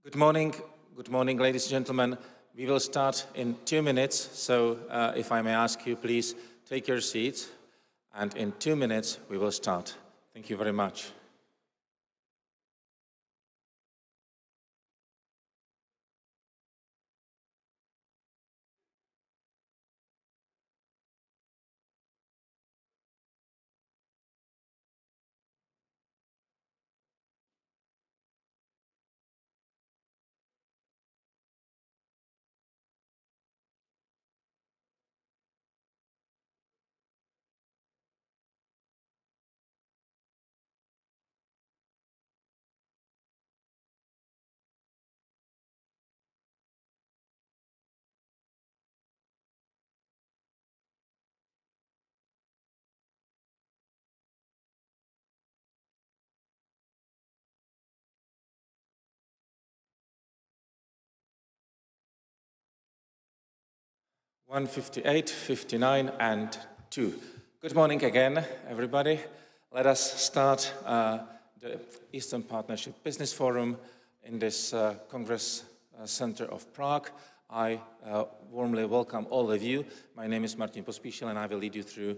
Good morning, ladies and gentlemen. We will start in 2 minutes, so if I may ask you, please take your seats, and in 2 minutes we will start. Thank you very much. One, 58, 59, and 2. Good morning again, everybody. Let us start the Eastern Partnership Business Forum in this Congress Center of Prague. I warmly welcome all of you. My name is Martina Pospíšila, and I will lead you through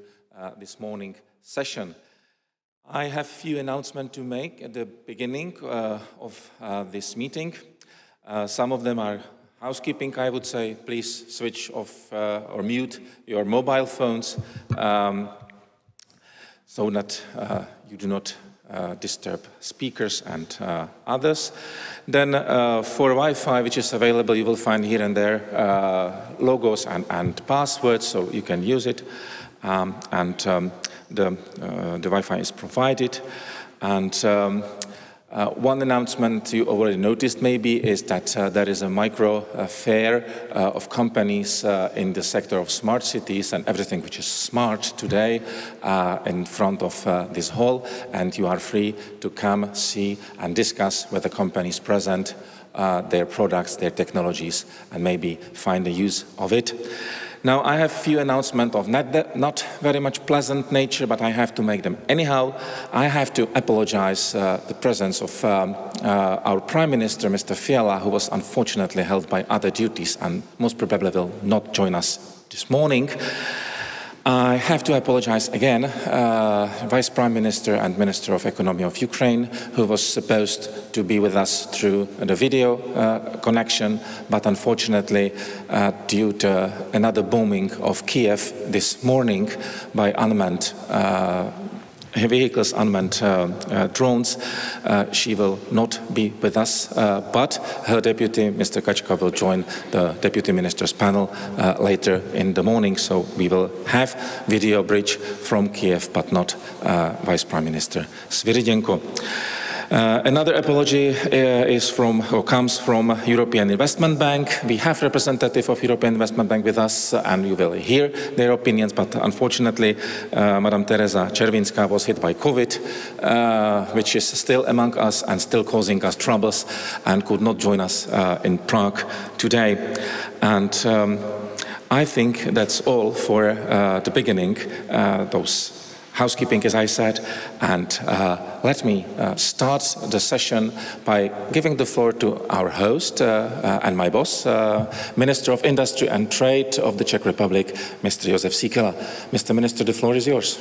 this morning session. I have a few announcements to make at the beginning of this meeting. Some of them are housekeeping, I would say. Please switch off or mute your mobile phones so that you do not disturb speakers and others. Then for Wi-Fi, which is available, you will find here and there logos and passwords, so you can use it. The Wi-Fi is provided. And one announcement you already noticed maybe is that there is a micro fair of companies in the sector of smart cities and everything which is smart today in front of this hall, and you are free to come, see and discuss with the companies present their products, their technologies, and maybe find the use of it. Now, I have a few announcements of not very much pleasant nature, but I have to make them anyhow. I have to apologize the presence of our Prime Minister, Mr. Fiala, who was unfortunately held by other duties and most probably will not join us this morning. I have to apologize again, Vice Prime Minister and Minister of Economy of Ukraine, who was supposed to be with us through the video connection, but unfortunately, due to another bombing of Kiev this morning by unmanned vehicles, unmanned drones, she will not be with us, but her deputy, Mr. Kachka, will join the Deputy Ministers panel later in the morning, so we will have video bridge from Kiev, but not Vice Prime Minister Sviridjenko. Another apology comes from European Investment Bank. We have representative of European Investment Bank with us, and you will hear their opinions. But unfortunately, Madam Teresa Červinská was hit by COVID, which is still among us and still causing us troubles, and could not join us in Prague today. And I think that's all for the beginning. Those housekeeping, as I said, and let me start the session by giving the floor to our host and my boss, Minister of Industry and Trade of the Czech Republic, Mr. Josef Síkela. Mr. Minister, the floor is yours.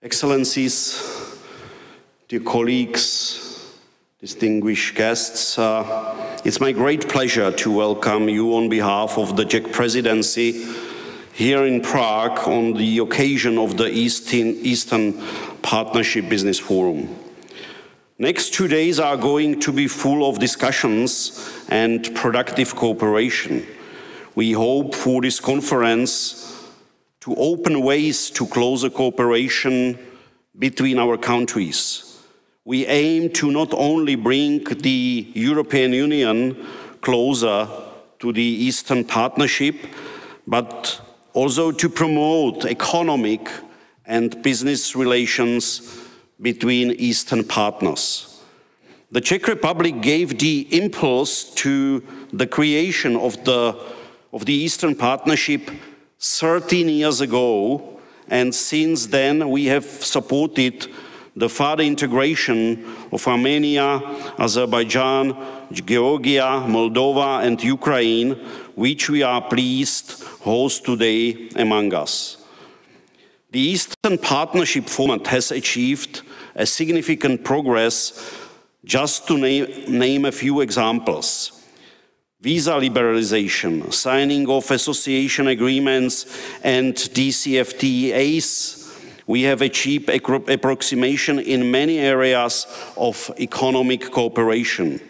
Excellencies, dear colleagues, distinguished guests, it's my great pleasure to welcome you on behalf of the Czech Presidency here in Prague on the occasion of the Eastern Partnership Business Forum. Next 2 days are going to be full of discussions and productive cooperation. We hope for this conference to open ways to closer cooperation between our countries. We aim to not only bring the European Union closer to the Eastern Partnership, but also to promote economic and business relations between Eastern partners. The Czech Republic gave the impulse to the creation of the Eastern Partnership 13 years ago, and since then we have supported the further integration of Armenia, Azerbaijan, Georgia, Moldova and Ukraine, which we are pleased host today among us. The Eastern Partnership format has achieved a significant progress. Just to name a few examples: visa liberalization, signing of association agreements and DCFTAs. We have achieved approximation in many areas of economic cooperation.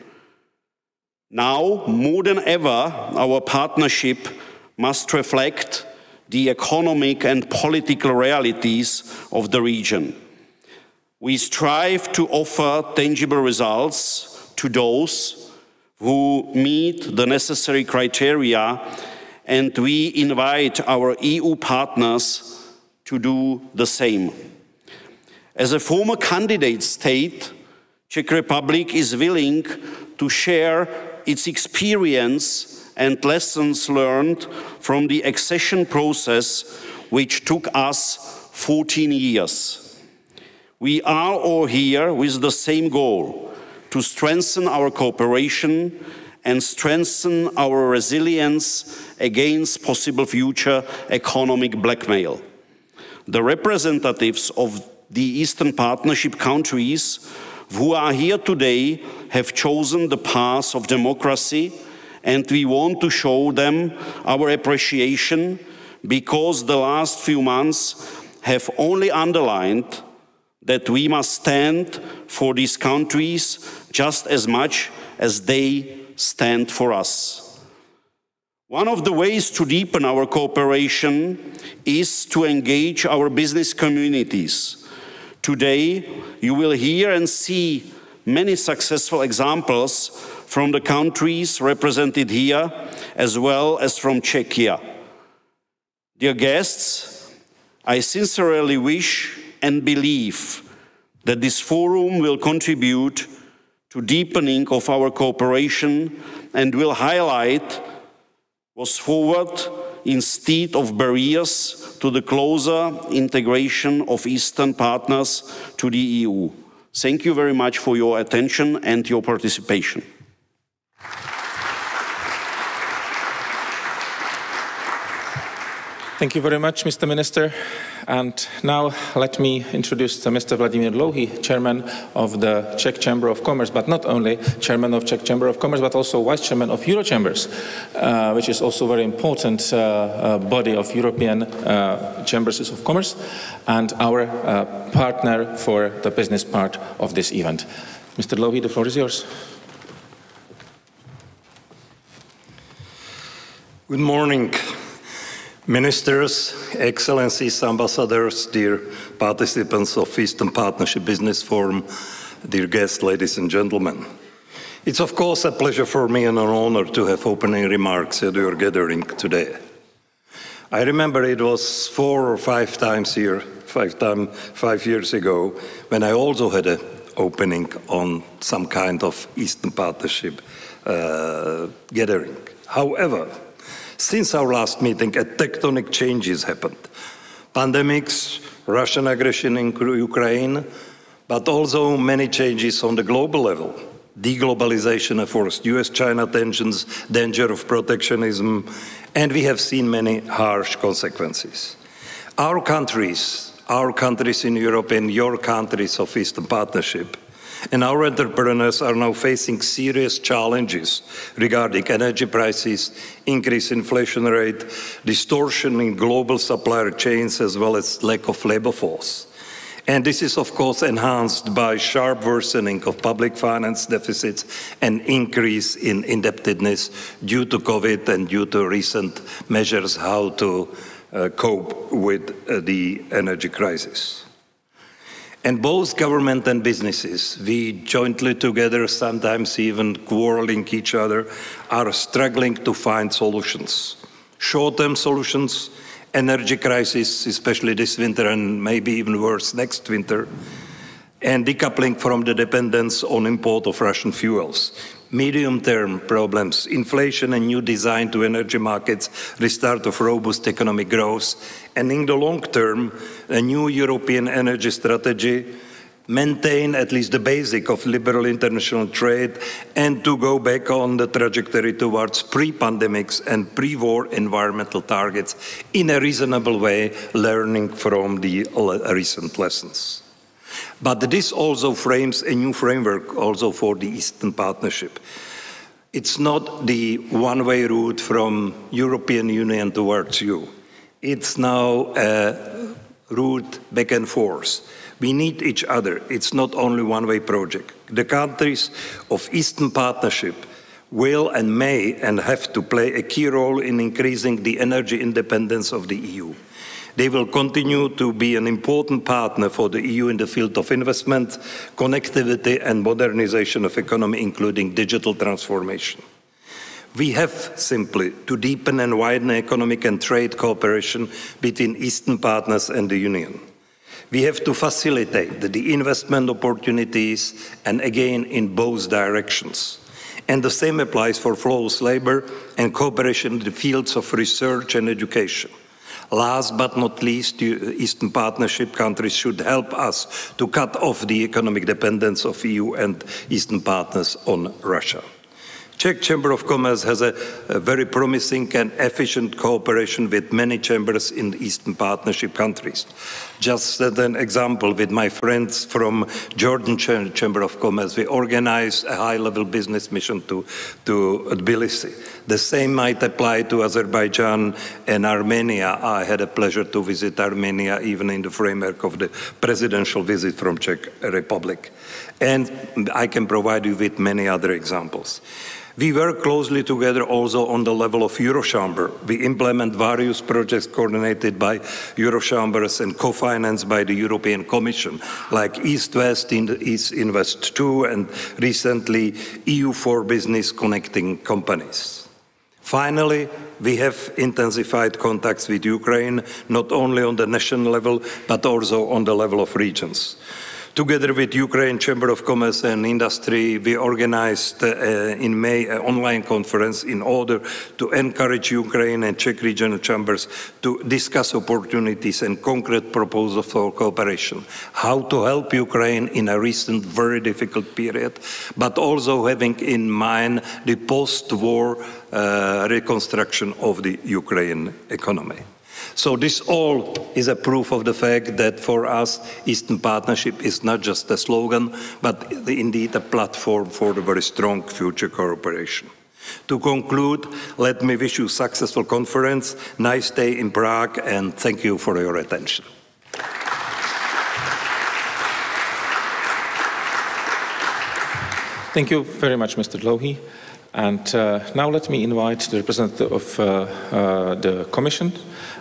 Now, more than ever, our partnership must reflect the economic and political realities of the region. We strive to offer tangible results to those who meet the necessary criteria, and we invite our EU partners to do the same. As a former candidate state, Czech Republic is willing to share its experience and lessons learned from the accession process, which took us 14 years. We are all here with the same goal: to strengthen our cooperation and strengthen our resilience against possible future economic blackmail. The representatives of the Eastern Partnership countries who are here today have chosen the path of democracy, and we want to show them our appreciation, because the last few months have only underlined that we must stand for these countries just as much as they stand for us. One of the ways to deepen our cooperation is to engage our business communities. Today, you will hear and see many successful examples from the countries represented here, as well as from Czechia. Dear guests, I sincerely wish and believe that this forum will contribute to deepening of our cooperation and will highlight what's forward instead of barriers to the closer integration of Eastern partners to the EU. Thank you very much for your attention and your participation. Thank you very much, Mr. Minister. And now let me introduce Mr. Vladimír Dlouhý, Chairman of the Czech Chamber of Commerce, but not only Chairman of Czech Chamber of Commerce, but also Vice Chairman of Eurochambers, which is also a very important body of European Chambers of Commerce, and our partner for the business part of this event. Mr. Dlouhý, the floor is yours. Good morning. Ministers, Excellencies, Ambassadors, dear participants of Eastern Partnership Business Forum, dear guests, ladies and gentlemen. It's of course a pleasure for me and an honor to have opening remarks at your gathering today. I remember it was 4 or 5 times here, 5 years ago, when I also had an opening on some kind of Eastern Partnership gathering. However, since our last meeting, tectonic changes happened. Pandemics, Russian aggression in Ukraine, but also many changes on the global level. Deglobalization efforts, US-China tensions, danger of protectionism, and we have seen many harsh consequences. Our countries in Europe and your countries of Eastern Partnership, and our entrepreneurs are now facing serious challenges regarding energy prices, increased inflation rate, distortion in global supplier chains, as well as lack of labor force. And this is, of course, enhanced by sharp worsening of public finance deficits and increase in indebtedness due to COVID and due to recent measures how to cope with the energy crisis. And both government and businesses, we jointly together, sometimes even quarreling each other, are struggling to find solutions. Short-term solutions, energy crisis, especially this winter and maybe even worse next winter, and decoupling from the dependence on import of Russian fuels. Medium-term problems, inflation and new design to energy markets, restart of robust economic growth, and in the long term, a new European energy strategy, maintain at least the basic of liberal international trade, and to go back on the trajectory towards pre-pandemics and pre-war environmental targets in a reasonable way, learning from the recent lessons. But this also frames a new framework also for the Eastern Partnership. It's not the one-way route from European Union towards you. It's now a route back and forth. We need each other. It's not only one-way project. The countries of Eastern Partnership will and may and have to play a key role in increasing the energy independence of the EU. They will continue to be an important partner for the EU in the field of investment, connectivity and modernization of economy, including digital transformation. We have simply to deepen and widen economic and trade cooperation between Eastern partners and the Union. We have to facilitate the investment opportunities, and again in both directions. And the same applies for flows labor and cooperation in the fields of research and education. Last but not least, the Eastern Partnership countries should help us to cut off the economic dependence of EU and Eastern partners on Russia. Czech Chamber of Commerce has a very promising and efficient cooperation with many chambers in the Eastern Partnership countries. Just as an example, with my friends from Jordan Chamber of Commerce, we organized a high-level business mission to Tbilisi. The same might apply to Azerbaijan and Armenia. I had a pleasure to visit Armenia even in the framework of the presidential visit from Czech Republic. And I can provide you with many other examples. We work closely together also on the level of Eurochamber. We implement various projects coordinated by Eurochambers and co-financed by the European Commission, like East-West, East Invest 2, and recently EU for Business connecting companies. Finally, we have intensified contacts with Ukraine, not only on the national level, but also on the level of regions. Together with Ukraine Chamber of Commerce and Industry, we organized in May an online conference in order to encourage Ukraine and Czech regional chambers to discuss opportunities and concrete proposals for cooperation. How to help Ukraine in a recent, very difficult period, but also having in mind the post-war reconstruction of the Ukraine economy. So this all is a proof of the fact that for us, Eastern Partnership is not just a slogan, but indeed a platform for a very strong future cooperation. To conclude, let me wish you a successful conference, nice day in Prague, and thank you for your attention. Thank you very much, Mr. Dlouhý. And now let me invite the representative of the Commission,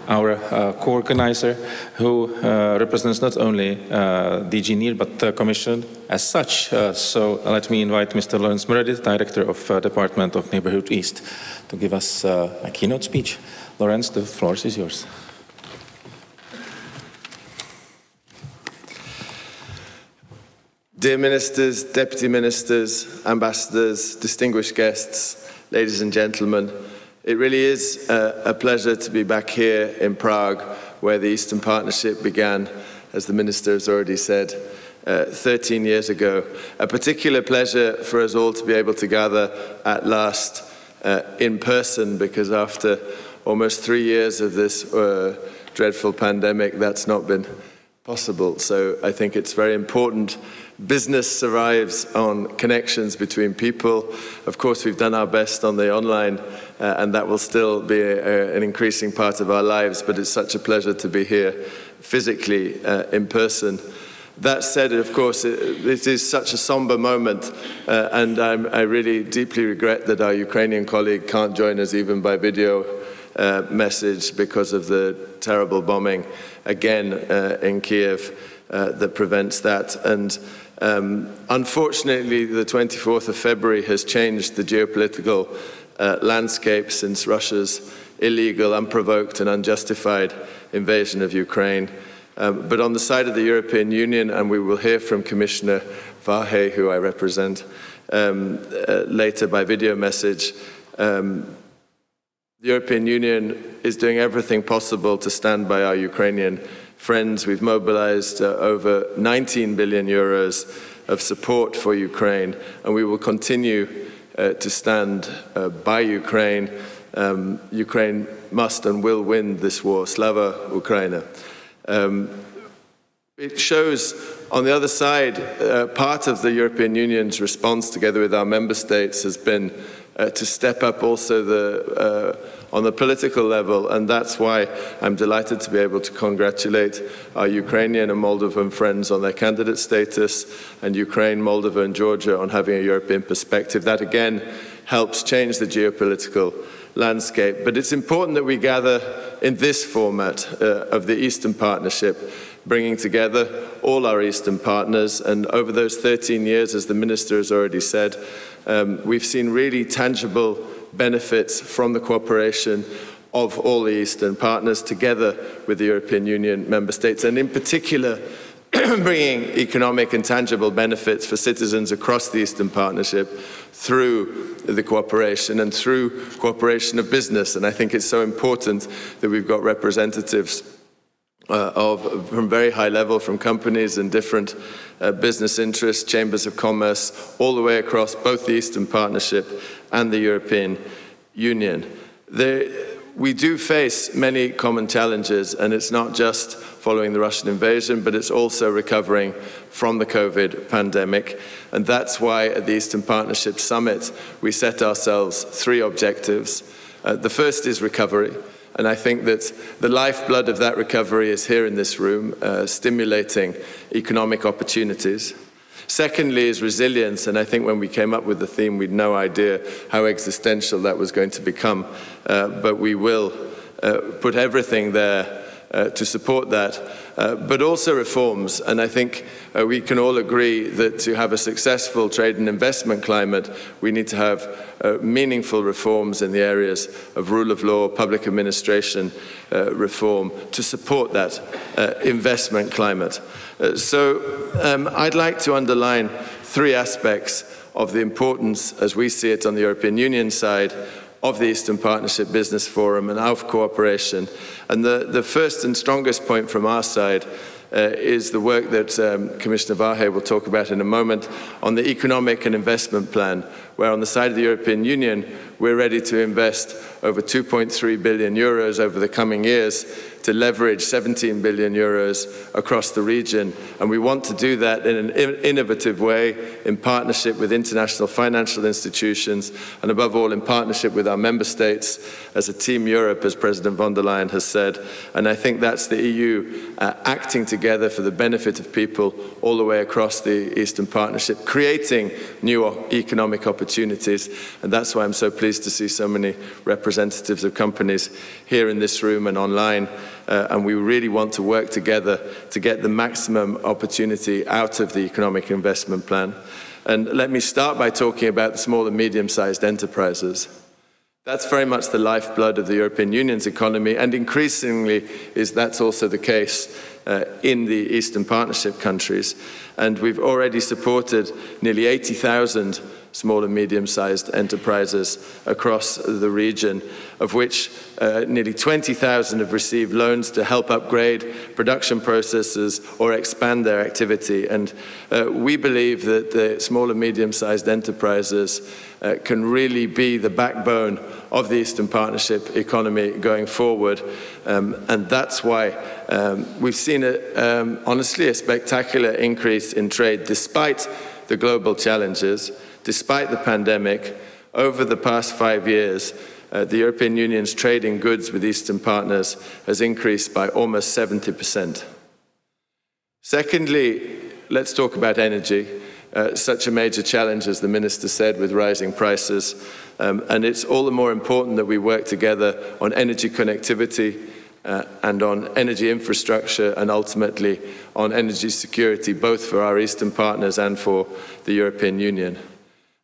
our co-organizer, who represents not only DG NEAR, but the Commission as such. So let me invite Mr. Lawrence Meredith, Director of Department of Neighborhood East, to give us a keynote speech. Lawrence, the floor is yours. Dear Ministers, Deputy Ministers, Ambassadors, distinguished guests, ladies and gentlemen, it really is a pleasure to be back here in Prague, where the Eastern Partnership began, as the Minister has already said, 13 years ago. A particular pleasure for us all to be able to gather at last in person, because after almost 3 years of this dreadful pandemic, that's not been possible. So I think it's very important. Business survives on connections between people. Of course, we've done our best on the online, and that will still be an increasing part of our lives, but it's such a pleasure to be here physically in person. That said, of course, it is such a somber moment, and I really deeply regret that our Ukrainian colleague can't join us even by video message because of the terrible bombing again in Kiev that prevents that. And unfortunately, the 24th of February has changed the geopolitical landscape since Russia's illegal, unprovoked and unjustified invasion of Ukraine. But on the side of the European Union, and we will hear from Commissioner Várhelyi, who I represent, later by video message, the European Union is doing everything possible to stand by our Ukrainian friends. We've mobilized over 19 billion euros of support for Ukraine, and we will continue to stand by Ukraine. Ukraine must and will win this war. Slava Ukraina. It shows, on the other side, part of the European Union's response, together with our member states, has been to step up also on the political level, and that's why I'm delighted to be able to congratulate our Ukrainian and Moldovan friends on their candidate status, and Ukraine, Moldova and Georgia on having a European perspective. That again helps change the geopolitical landscape. But it's important that we gather in this format of the Eastern Partnership, bringing together all our Eastern partners. And over those 13 years, as the Minister has already said, we've seen really tangible benefits from the cooperation of all the Eastern partners together with the European Union member states, and in particular bringing economic and tangible benefits for citizens across the Eastern Partnership through the cooperation and through cooperation of business. And I think it's so important that we've got representatives from very high level, from companies and different business interests, chambers of commerce, all the way across both the Eastern Partnership and the European Union. We do face many common challenges, and it's not just following the Russian invasion, but it's also recovering from the COVID pandemic. And that's why at the Eastern Partnership Summit, we set ourselves 3 objectives. The first is recovery. And I think that the lifeblood of that recovery is here in this room, stimulating economic opportunities. Secondly is resilience, and I think when we came up with the theme, we had no idea how existential that was going to become, but we will put everything there to support that, but also reforms. And I think we can all agree that to have a successful trade and investment climate, we need to have meaningful reforms in the areas of rule of law, public administration reform to support that investment climate. So I'd like to underline 3 aspects of the importance, as we see it on the European Union side, of the Eastern Partnership Business Forum and of cooperation. And the first and strongest point from our side is the work that Commissioner Várhelyi will talk about in a moment on the economic and investment plan, where on the side of the European Union, we're ready to invest over 2.3 billion euros over the coming years to leverage 17 billion euros across the region. And we want to do that in an innovative way, in partnership with international financial institutions, and above all, in partnership with our member states as a Team Europe, as President von der Leyen has said. And I think that's the EU acting together for the benefit of people all the way across the Eastern Partnership, creating new economic opportunities. And that's why I'm so pleased to see so many representatives of companies here in this room and online. And we really want to work together to get the maximum opportunity out of the economic investment plan. And let me start by talking about the small and medium-sized enterprises. That's very much the lifeblood of the European Union's economy, and increasingly that's also the case in the Eastern Partnership countries. And we've already supported nearly 80,000 small and medium-sized enterprises across the region, of which nearly 20,000 have received loans to help upgrade production processes or expand their activity. And we believe that the small and medium-sized enterprises can really be the backbone of the Eastern Partnership economy going forward. And that's why we've seen, honestly, a spectacular increase in trade despite the global challenges. Despite the pandemic, over the past 5 years, the European Union's trade in goods with Eastern partners has increased by almost 70%. Secondly, let's talk about energy. Such a major challenge, as the Minister said, with rising prices. And it's all the more important that we work together on energy connectivity and on energy infrastructure and ultimately on energy security, both for our Eastern partners and for the European Union.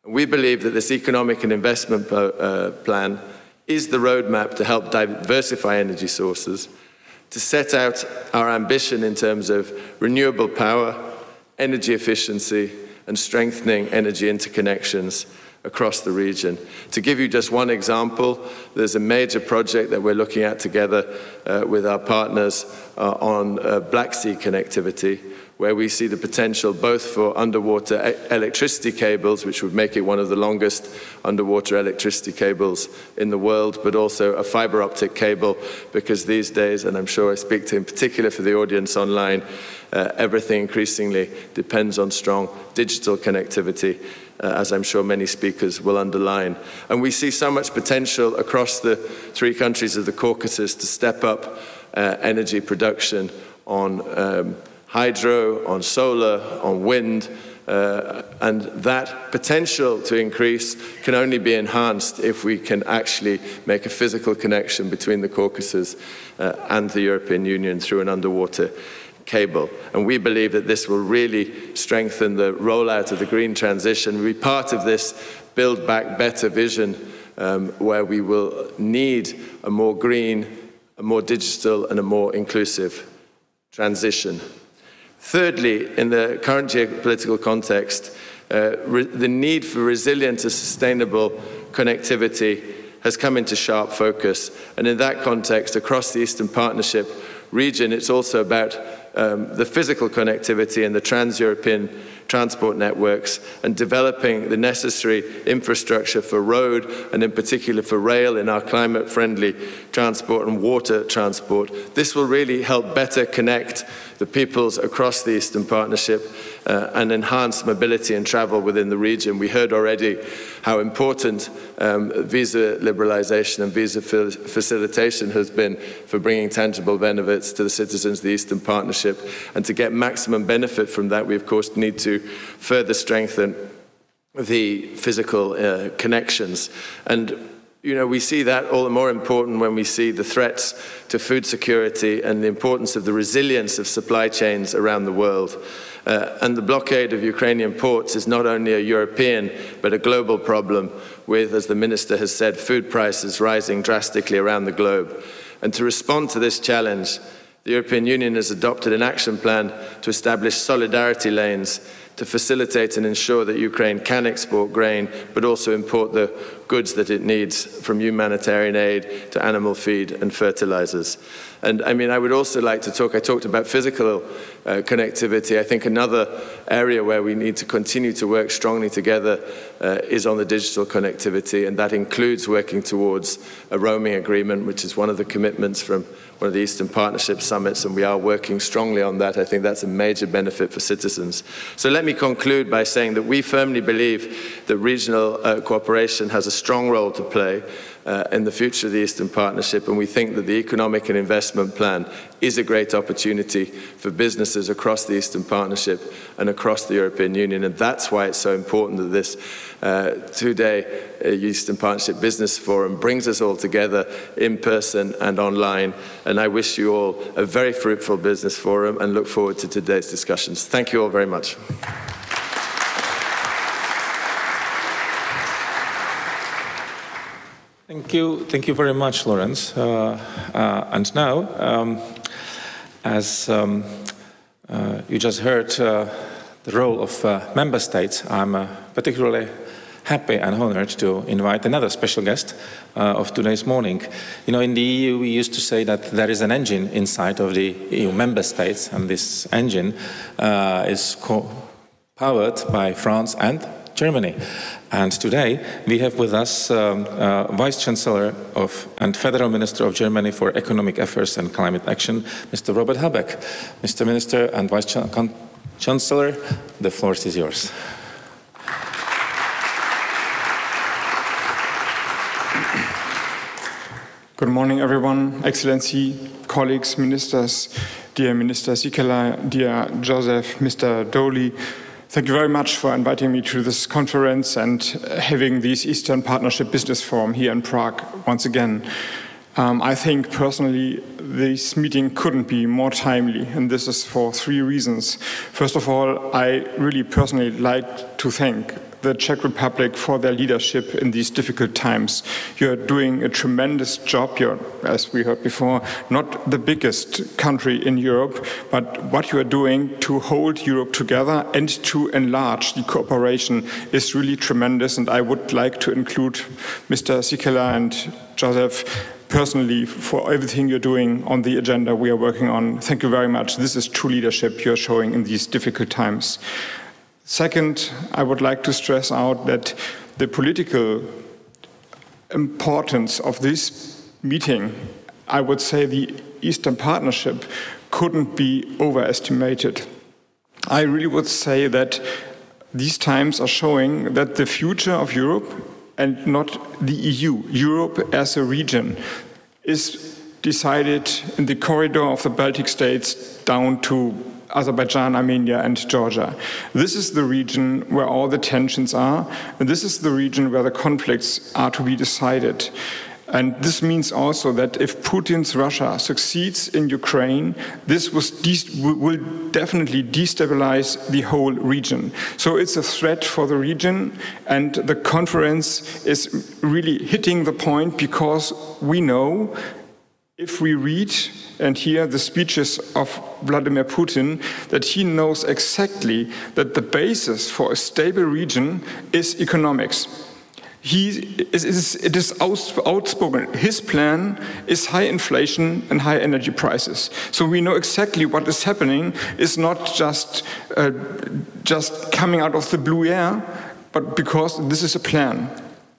We believe that this economic and investment plan is the roadmap to help diversify energy sources, to set out our ambition in terms of renewable power, energy efficiency, and strengthening energy interconnections across the region. To give you just one example, there's a major project that we're looking at together with our partners on Black Sea connectivity, where we see the potential both for underwater electricity cables, which would make it one of the longest underwater electricity cables in the world, but also a fiber optic cable, because these days, and I'm sure I speak to in particular for the audience online, everything increasingly depends on strong digital connectivity, as I'm sure many speakers will underline. And we see so much potential across the three countries of the Caucasus to step up energy production on hydro, on solar, on wind, and that potential to increase can only be enhanced if we can actually make a physical connection between the Caucasus and the European Union through an underwater cable. And we believe that this will really strengthen the rollout of the green transition. We'll be part of this Build Back Better vision, where we will need a more green, a more digital, and a more inclusive transition. Thirdly, in the current geopolitical context, the need for resilient and sustainable connectivity has come into sharp focus. And in that context, across the Eastern Partnership region, it's also about the physical connectivity and the trans-European transport networks and developing the necessary infrastructure for road and in particular for rail in our climate-friendly transport and water transport. This will really help better connect the peoples across the Eastern Partnership and enhance mobility and travel within the region. We heard already how important visa liberalization and visa facilitation has been for bringing tangible benefits to the citizens of the Eastern Partnership. And to get maximum benefit from that, we of course need to further strengthen the physical connections. And you know, we see that all the more important when we see the threats to food security and the importance of the resilience of supply chains around the world. And the blockade of Ukrainian ports is not only a European but a global problem with, as the Minister has said, food prices rising drastically around the globe. And to respond to this challenge, the European Union has adopted an action plan to establish solidarity lanes to facilitate and ensure that Ukraine can export grain, but also import the goods that it needs, from humanitarian aid to animal feed and fertilizers. And I mean, I would also like to talk, I talked about physical connectivity. I think another area where we need to continue to work strongly together is on the digital connectivity, and that includes working towards a roaming agreement, which is one of the commitments from one of the Eastern Partnership summits, and we are working strongly on that. I think that's a major benefit for citizens. So let me conclude by saying that we firmly believe that regional cooperation has a strong role to play in the future of the Eastern Partnership, and we think that the economic and investment plan is a great opportunity for businesses across the Eastern Partnership and across the European Union, and that's why it's so important that this two-day Eastern Partnership Business Forum brings us all together in person and online. And I wish you all a very fruitful business forum and look forward to today's discussions. Thank you all very much. Thank you very much, Lawrence. And now, as you just heard the role of member states, I'm particularly happy and honored to invite another special guest of today's morning. You know, in the EU, we used to say that there is an engine inside of the EU member states, and this engine is powered by France and Germany. And today we have with us Vice Chancellor and Federal Minister of Germany for Economic Affairs and Climate Action, Mr. Robert Habeck. Mr. Minister and Vice Chancellor, the floor is yours. Good morning, everyone, Excellency, colleagues, ministers, dear Minister Sikela, dear Joseph, Mr. Doli. Thank you very much for inviting me to this conference and having this Eastern Partnership Business Forum here in Prague once again. I think personally this meeting couldn't be more timely, and this is for three reasons. First of all, I really personally like to thank the Czech Republic for their leadership in these difficult times. You're doing a tremendous job. You're, as we heard before, not the biggest country in Europe, but what you are doing to hold Europe together and to enlarge the cooperation is really tremendous. And I would like to include Mr. Sikela and Joseph personally for everything you're doing on the agenda we are working on. Thank you very much. This is true leadership you're showing in these difficult times. Second, I would like to stress out that the political importance of this meeting, I would say the Eastern Partnership, couldn't be overestimated. I really would say that these times are showing that the future of Europe and not the EU, Europe as a region, is decided in the corridor of the Baltic states down to Azerbaijan, Armenia, and Georgia. This is the region where all the tensions are, and this is the region where the conflicts are to be decided. And this means also that if Putin's Russia succeeds in Ukraine, this will definitely destabilize the whole region. So it's a threat for the region, and the conference is really hitting the point because we know, if we read and hear the speeches of Vladimir Putin, that he knows exactly that the basis for a stable region is economics. It is outspoken. His plan is high inflation and high energy prices. So we know exactly what is happening. It's not just coming out of the blue air, but because this is a plan.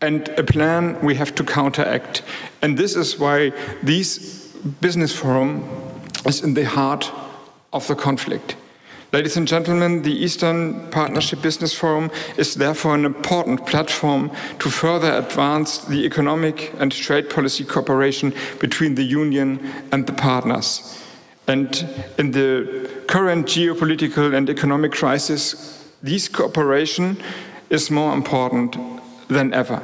And a plan we have to counteract. And this is why this business forum is in the heart of the conflict. Ladies and gentlemen, the Eastern Partnership Business Forum is therefore an important platform to further advance the economic and trade policy cooperation between the Union and the partners. And in the current geopolitical and economic crisis, this cooperation is more important than ever.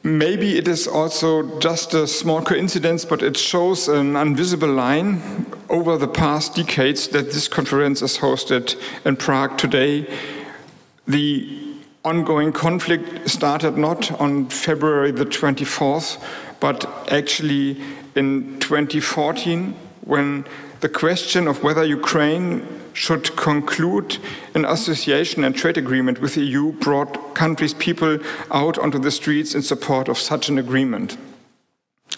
Maybe it is also just a small coincidence, but it shows an invisible line over the past decades that this conference is hosted in Prague today. The ongoing conflict started not on February the 24th, but actually in 2014, when the question of whether Ukraine should conclude an association and trade agreement with the EU brought countries' people out onto the streets in support of such an agreement.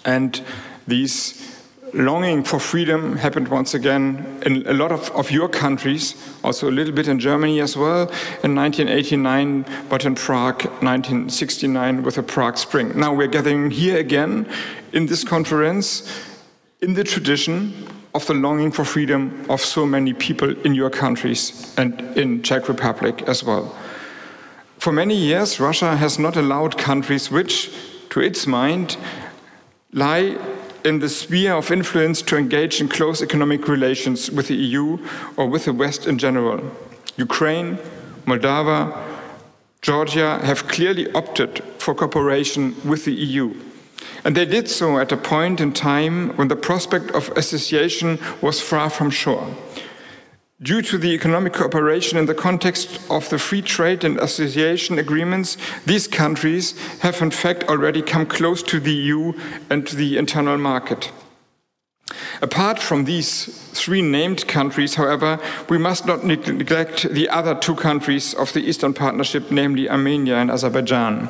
And these longing for freedom happened once again in a lot of your countries, also a little bit in Germany as well, in 1989, but in Prague, 1969, with the Prague Spring. Now we're gathering here again in this conference in the tradition of the longing for freedom of so many people in your countries and in Czech Republic as well. For many years, Russia has not allowed countries which, to its mind, lie in the sphere of influence to engage in close economic relations with the EU or with the West in general. Ukraine, Moldova, Georgia have clearly opted for cooperation with the EU. And they did so at a point in time when the prospect of association was far from sure. Due to the economic cooperation in the context of the free trade and association agreements, these countries have in fact already come close to the EU and to the internal market. Apart from these three named countries, however, we must not neglect the other two countries of the Eastern Partnership, namely Armenia and Azerbaijan.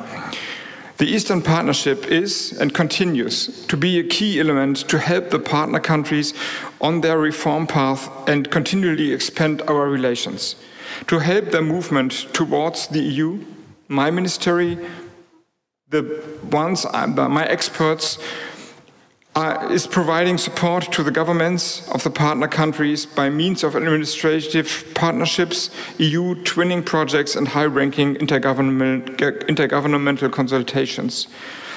The Eastern Partnership is and continues to be a key element to help the partner countries on their reform path and continually expand our relations. To help their movement towards the EU, my ministry, my experts, is providing support to the governments of the partner countries by means of administrative partnerships, EU twinning projects and high-ranking intergovernmental consultations.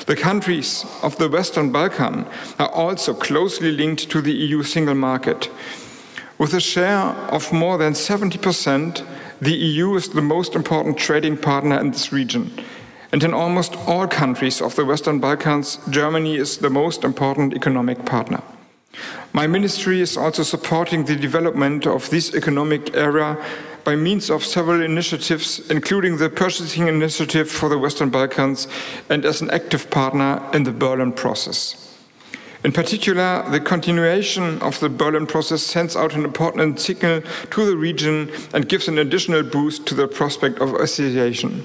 The countries of the Western Balkans are also closely linked to the EU single market. With a share of more than 70%, the EU is the most important trading partner in this region. And in almost all countries of the Western Balkans, Germany is the most important economic partner. My ministry is also supporting the development of this economic area by means of several initiatives, including the Purchasing Initiative for the Western Balkans, and as an active partner in the Berlin process. In particular, the continuation of the Berlin process sends out an important signal to the region and gives an additional boost to the prospect of association.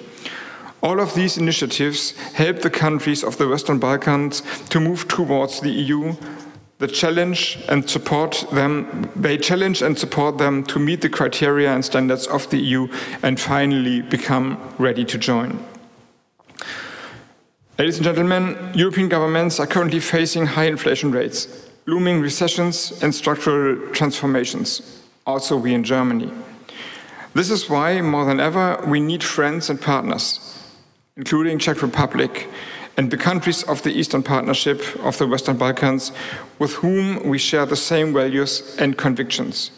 All of these initiatives help the countries of the Western Balkans to move towards the EU. They challenge and support them to meet the criteria and standards of the EU and finally become ready to join. Ladies and gentlemen, European governments are currently facing high inflation rates, looming recessions and structural transformations, also we in Germany. This is why, more than ever, we need friends and partners, including Czech Republic and the countries of the Eastern Partnership of the Western Balkans, with whom we share the same values and convictions.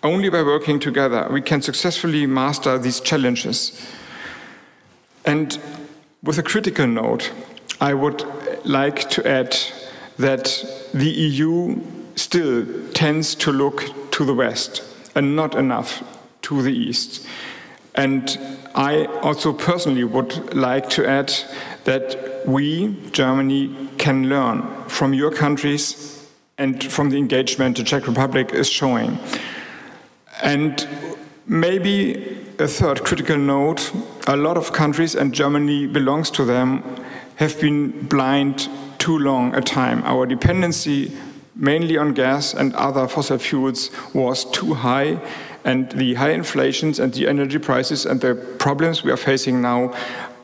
Only by working together we can successfully master these challenges. And with a critical note, I would like to add that the EU still tends to look to the West and not enough to the East. And I also personally would like to add that we, Germany, can learn from your countries and from the engagement the Czech Republic is showing. And maybe a third critical note, a lot of countries, and Germany belongs to them, have been blind too long a time. Our dependency, mainly on gas and other fossil fuels, was too high, and the high inflations and the energy prices and the problems we are facing now,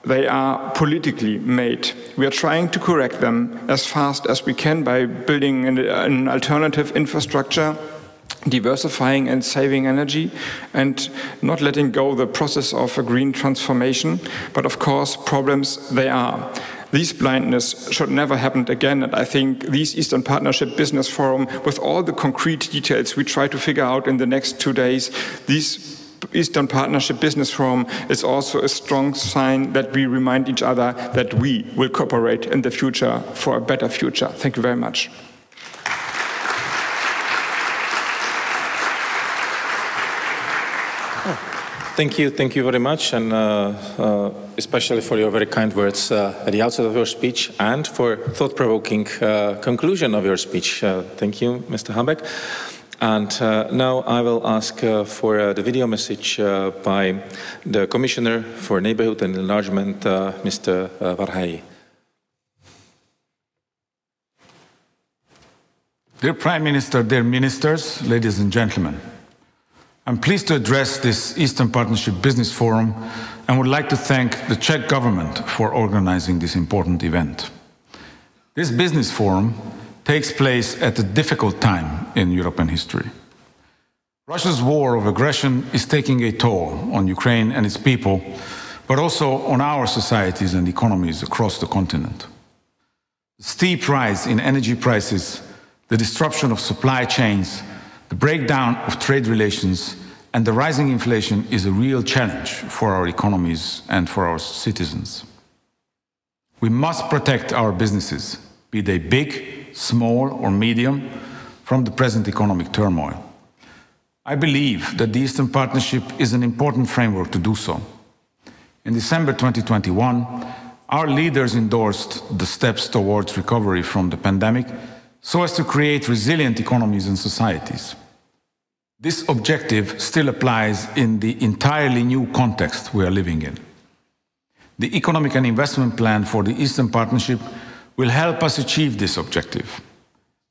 they are politically made. We are trying to correct them as fast as we can by building an alternative infrastructure, diversifying and saving energy, and not letting go the process of a green transformation. But of course, problems they are. This blindness should never happen again, and I think this Eastern Partnership Business Forum, with all the concrete details we try to figure out in the next 2 days, this Eastern Partnership Business Forum is also a strong sign that we remind each other that we will cooperate in the future for a better future. Thank you very much. Thank you very much, and especially for your very kind words at the outset of your speech and for thought-provoking conclusion of your speech. Thank you, Mr. Habeck. And now I will ask for the video message by the Commissioner for Neighbourhood and Enlargement, Mr. Varhelyi. Dear Prime Minister, dear Ministers, ladies and gentlemen, I'm pleased to address this Eastern Partnership Business Forum and would like to thank the Czech government for organizing this important event. This business forum takes place at a difficult time in European history. Russia's war of aggression is taking a toll on Ukraine and its people, but also on our societies and economies across the continent. The steep rise in energy prices, the disruption of supply chains, the breakdown of trade relations, and the rising inflation is a real challenge for our economies and for our citizens. We must protect our businesses, be they big, small or medium, from the present economic turmoil. I believe that the Eastern Partnership is an important framework to do so. In December 2021, our leaders endorsed the steps towards recovery from the pandemic so as to create resilient economies and societies. This objective still applies in the entirely new context we are living in. The Economic and Investment Plan for the Eastern Partnership will help us achieve this objective.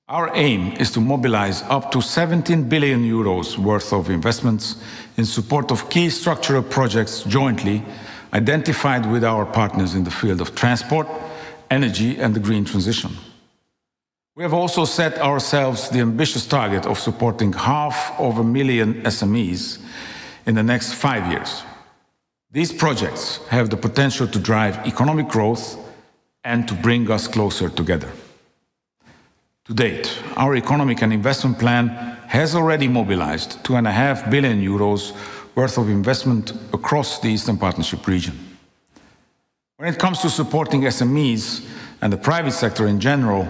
Our aim is to mobilize up to 17 billion euros worth of investments in support of key structural projects jointly identified with our partners in the field of transport, energy and the green transition. We have also set ourselves the ambitious target of supporting 500,000 SMEs in the next 5 years. These projects have the potential to drive economic growth and to bring us closer together. To date, our Economic and Investment Plan has already mobilized 2.5 billion euros worth of investment across the Eastern Partnership region. When it comes to supporting SMEs and the private sector in general,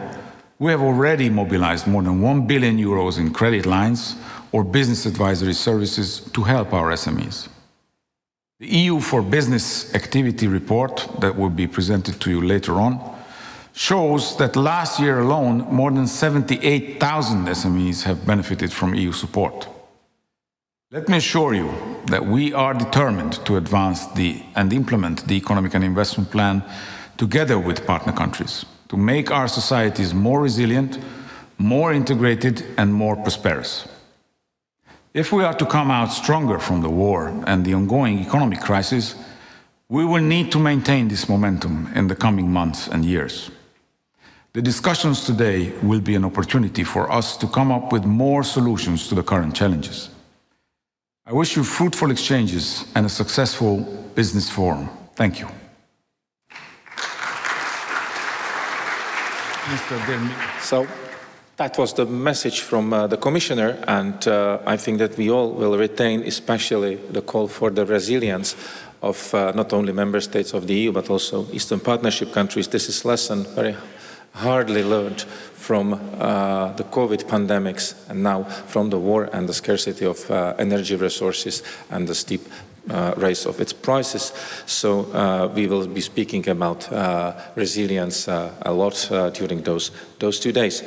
we have already mobilized more than 1 billion euros in credit lines or business advisory services to help our SMEs. The EU for Business Activity report that will be presented to you later on shows that last year alone, more than 78,000 SMEs have benefited from EU support. Let me assure you that we are determined to advance and implement the Economic and Investment Plan together with partner countries to make our societies more resilient, more integrated, and more prosperous. If we are to come out stronger from the war and the ongoing economic crisis, we will need to maintain this momentum in the coming months and years. The discussions today will be an opportunity for us to come up with more solutions to the current challenges. I wish you fruitful exchanges and a successful business forum. Thank you. So that was the message from the Commissioner, and I think that we all will retain especially the call for the resilience of not only member states of the EU, but also Eastern Partnership countries. This is a lesson very hardly learned from the COVID pandemics and now from the war and the scarcity of energy resources and the steep rise of its prices. So we will be speaking about resilience a lot during those 2 days.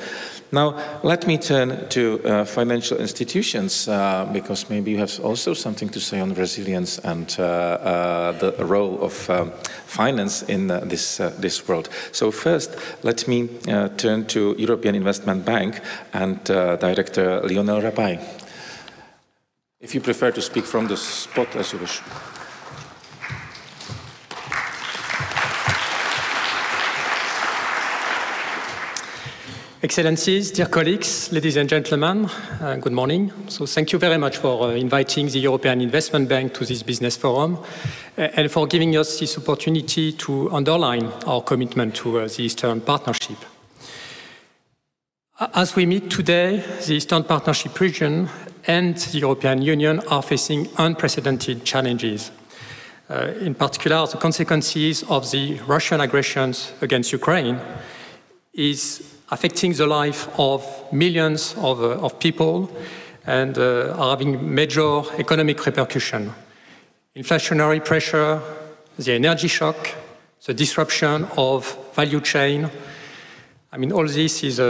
Now, let me turn to financial institutions, because maybe you have also something to say on resilience and the role of finance in this world. So first, let me turn to European Investment Bank and Director Lionel Rabai. If you prefer to speak from the spot, as you wish. Excellencies, dear colleagues, ladies and gentlemen, good morning. So thank you very much for inviting the European Investment Bank to this business forum and for giving us this opportunity to underline our commitment to the Eastern Partnership. As we meet today, the Eastern Partnership region and the European Union are facing unprecedented challenges. In particular, the consequences of the Russian aggressions against Ukraine is affecting the life of millions of people and are having major economic repercussions. Inflationary pressure, the energy shock, the disruption of value chain. I mean, all this is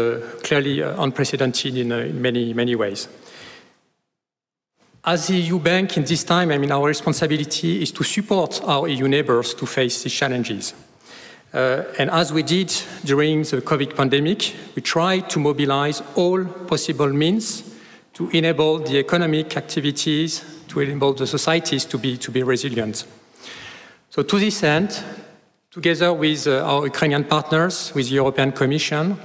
clearly unprecedented in many ways. As the EU Bank in this time, I mean, our responsibility is to support our EU neighbors to face these challenges. And as we did during the COVID pandemic, we tried to mobilize all possible means to enable the economic activities, to enable the societies to be resilient. So to this end, together with our Ukrainian partners, with the European Commission,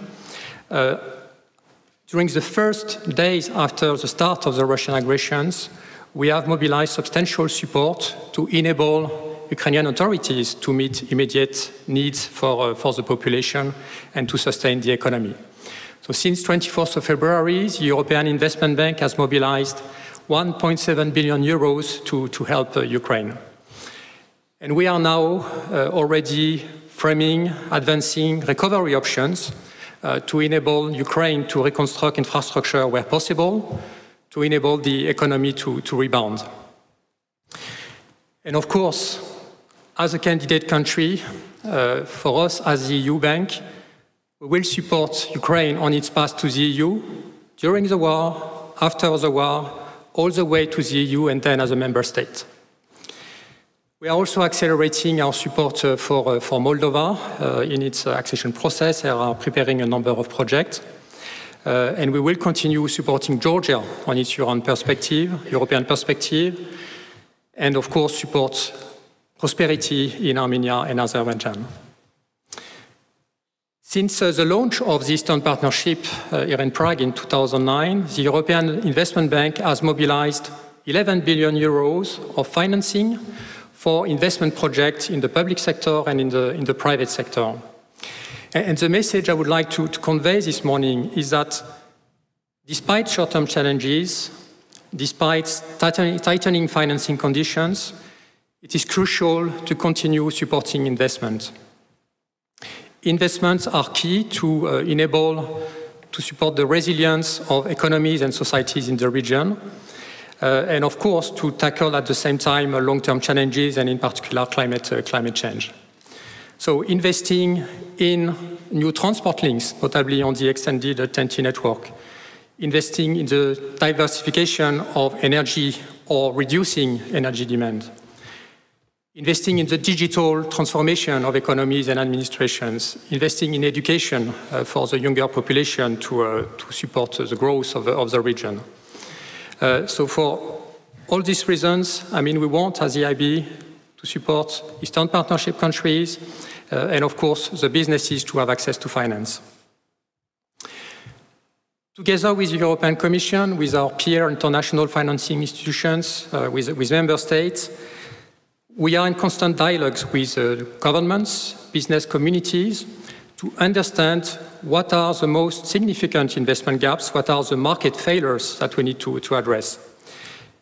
during the first days after the start of the Russian aggressions, we have mobilized substantial support to enable Ukrainian authorities to meet immediate needs for the population and to sustain the economy. So since 24th of February, the European Investment Bank has mobilized 1.7 billion euros to help Ukraine. And we are now already framing, advancing recovery options to enable Ukraine to reconstruct infrastructure where possible, to enable the economy to rebound. And of course, as a candidate country, for us as the EU Bank, we will support Ukraine on its path to the EU during the war, after the war, all the way to the EU and then as a member state. We are also accelerating our support for Moldova in its accession process. They are preparing a number of projects. And we will continue supporting Georgia on its European perspective, and of course support prosperity in Armenia and Azerbaijan. Since the launch of the Eastern Partnership here in Prague in 2009, the European Investment Bank has mobilized 11 billion euros of financing for investment projects in the public sector and in the private sector. And the message I would like to convey this morning is that despite short-term challenges, despite tightening financing conditions, it is crucial to continue supporting investment. Investments are key to to support the resilience of economies and societies in the region, and of course to tackle at the same time long-term challenges and in particular climate change. So investing in new transport links, notably on the extended TEN-T network, investing in the diversification of energy or reducing energy demand, investing in the digital transformation of economies and administrations, investing in education for the younger population to support the growth of the region. So for all these reasons, I mean, we want, as EIB, to support Eastern Partnership countries and, of course, the businesses to have access to finance. Together with the European Commission, with our peer international financing institutions, with member states, we are in constant dialogues with governments, business communities, to understand what are the most significant investment gaps, what are the market failures that we need to address.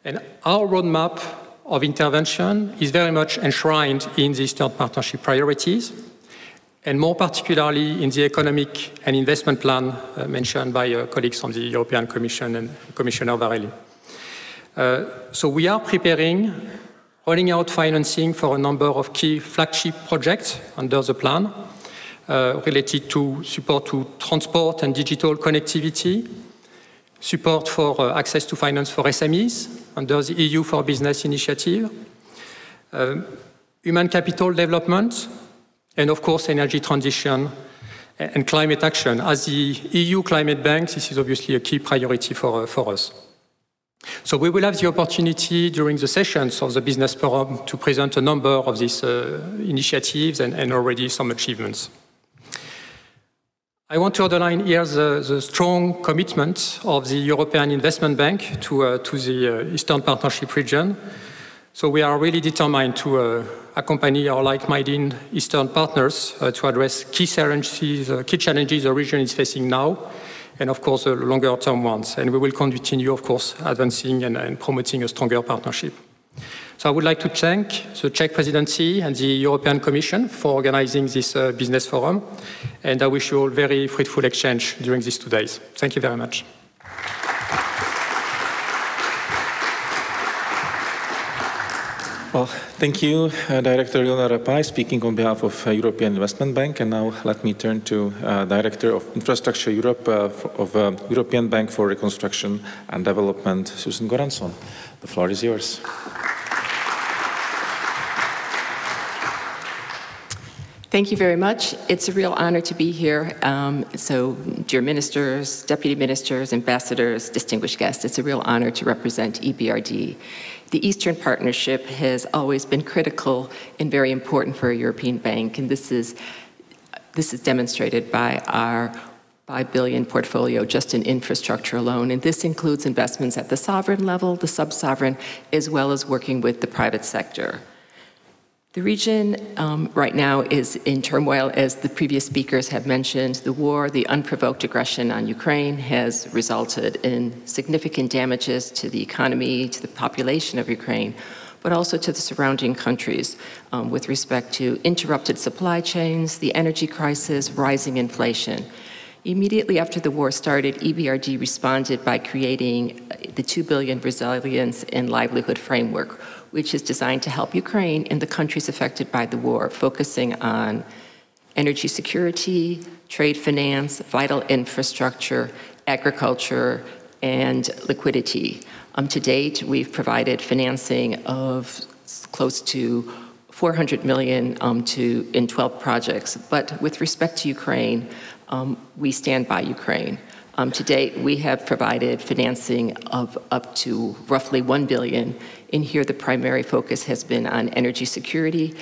And our roadmap of intervention is very much enshrined in the Eastern Partnership priorities, and more particularly in the economic and investment plan mentioned by colleagues from the European Commission and Commissioner Varela. So we are preparing, rolling out financing for a number of key flagship projects under the plan, related to support to transport and digital connectivity, support for access to finance for SMEs under the EU for Business initiative, human capital development, and of course energy transition and climate action. As the EU Climate Bank, this is obviously a key priority for us. So we will have the opportunity during the sessions of the Business Forum to present a number of these initiatives and already some achievements. I want to underline here the strong commitment of the European Investment Bank to the Eastern Partnership region. So we are really determined to accompany our like-minded Eastern partners to address key challenges the region is facing now, and of course the longer-term ones. And we will continue, of course, advancing and promoting a stronger partnership. So I would like to thank the Czech Presidency and the European Commission for organizing this business forum, and I wish you all very fruitful exchange during these 2 days. Thank you very much. Well, thank you, Director Ilona Rapai, speaking on behalf of European Investment Bank. And now let me turn to Director of Infrastructure Europe of European Bank for Reconstruction and Development, Susan Goranson. The floor is yours. Thank you very much. It's a real honor to be here. So, dear ministers, deputy ministers, ambassadors, distinguished guests, it's a real honor to represent EBRD. The Eastern Partnership has always been critical and very important for a European bank, and this is demonstrated by our $5 billion portfolio just in infrastructure alone. And this includes investments at the sovereign level, the sub-sovereign, as well as working with the private sector. The region right now is in turmoil, as the previous speakers have mentioned. The war, the unprovoked aggression on Ukraine has resulted in significant damages to the economy, to the population of Ukraine, but also to the surrounding countries with respect to interrupted supply chains, the energy crisis, rising inflation. Immediately after the war started, EBRD responded by creating the $2 billion Resilience and Livelihood Framework, which is designed to help Ukraine and the countries affected by the war, focusing on energy security, trade finance, vital infrastructure, agriculture, and liquidity. To date, we've provided financing of close to $400 million in 12 projects. But with respect to Ukraine, we stand by Ukraine. To date, we have provided financing of up to roughly $1 billion. In here, the primary focus has been on energy security,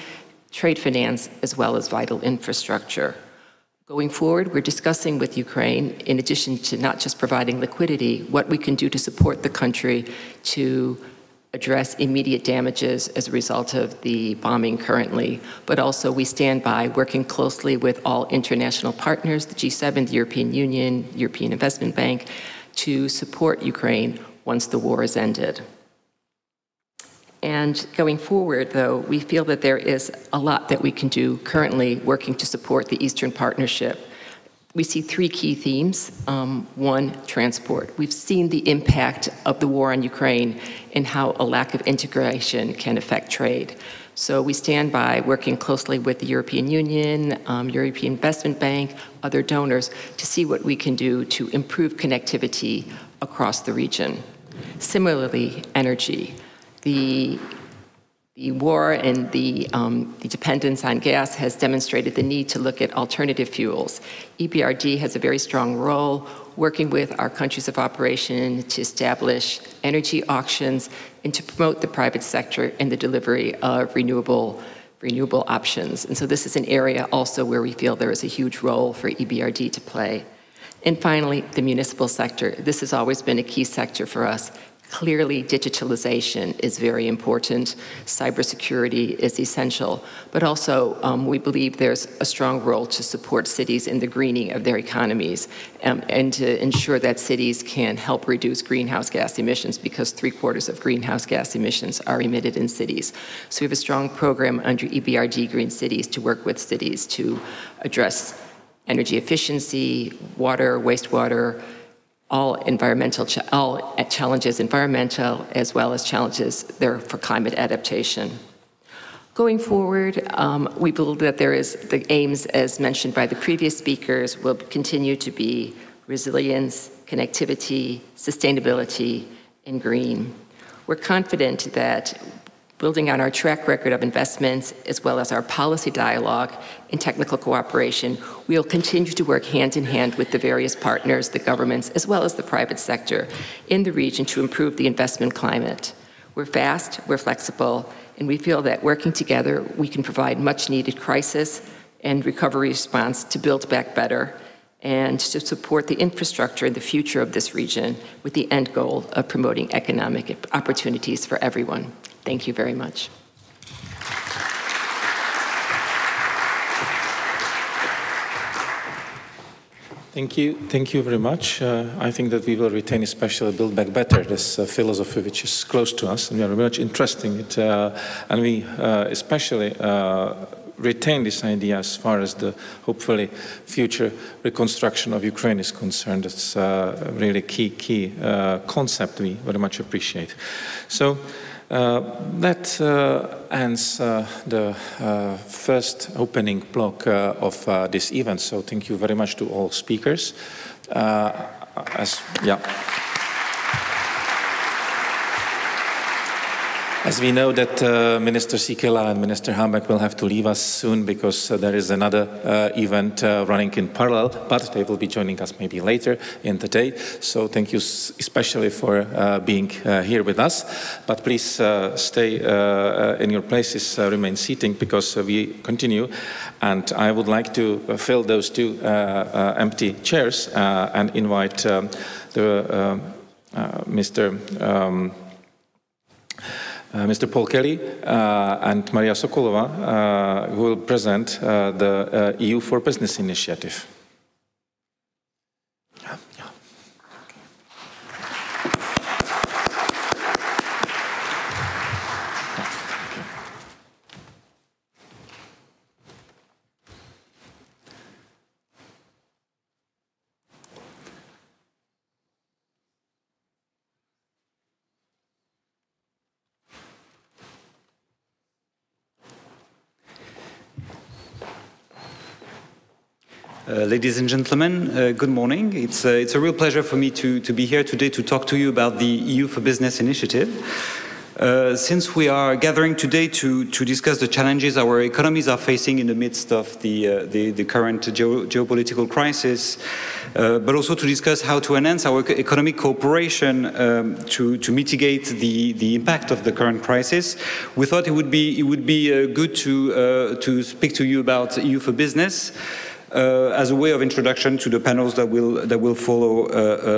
trade finance, as well as vital infrastructure. Going forward, we're discussing with Ukraine, in addition to not just providing liquidity, what we can do to support the country to address immediate damages as a result of the bombing currently, but also we stand by working closely with all international partners, the G7, the European Union, European Investment Bank, to support Ukraine once the war is ended. And going forward, though, we feel that there is a lot that we can do currently working to support the Eastern Partnership. we see three key themes. One, transport. We've seen the impact of the war on Ukraine and how a lack of integration can affect trade. So we stand by working closely with the European Union, European Investment Bank, other donors to see what we can do to improve connectivity across the region. Similarly, energy. The war and the dependence on gas has demonstrated the need to look at alternative fuels. EBRD has a very strong role working with our countries of operation to establish energy auctions and to promote the private sector in the delivery of renewable options. And so this is an area also where we feel there is a huge role for EBRD to play. And finally, the municipal sector. This has always been a key sector for us. Clearly, digitalization is very important. Cybersecurity is essential. But also, we believe there's a strong role to support cities in the greening of their economies and to ensure that cities can help reduce greenhouse gas emissions because 3/4 of greenhouse gas emissions are emitted in cities. So we have a strong program under EBRD Green Cities to work with cities to address energy efficiency, water, wastewater, all challenges, environmental as well as challenges there for climate adaptation. Going forward, we believe that the aims, as mentioned by the previous speakers, will continue to be resilience, connectivity, sustainability, and green. We're confident that building on our track record of investments, as well as our policy dialogue and technical cooperation, we'll continue to work hand in hand with the various partners, the governments, as well as the private sector in the region to improve the investment climate. We're fast, we're flexible, and we feel that working together, we can provide much needed crisis and recovery response to build back better and to support the infrastructure and the future of this region with the end goal of promoting economic opportunities for everyone. Thank you very much. Thank you very much. I think that we will retain especially Build Back Better, this philosophy which is close to us, and we are very much interested in it, and we especially retain this idea as far as the hopefully future reconstruction of Ukraine is concerned. It's a really key concept we very much appreciate. So that ends the first opening block of this event. So thank you very much to all speakers. As we know that Minister Sikela and Minister Hamek will have to leave us soon because there is another event running in parallel, but they will be joining us maybe later in the day. So thank you especially for being here with us. But please stay in your places, remain seating because we continue. And I would like to fill those two empty chairs and invite Mr. Paul Kelly and Maria Sokolova, who will present the EU for Business initiative. Ladies and gentlemen, good morning. It's a real pleasure for me to be here today to talk to you about the EU for Business initiative. Since we are gathering today to discuss the challenges our economies are facing in the midst of the current geopolitical crisis, but also to discuss how to enhance our economic cooperation to mitigate the impact of the current crisis, we thought it would be good to speak to you about EU for Business. As a way of introduction to the panels that will follow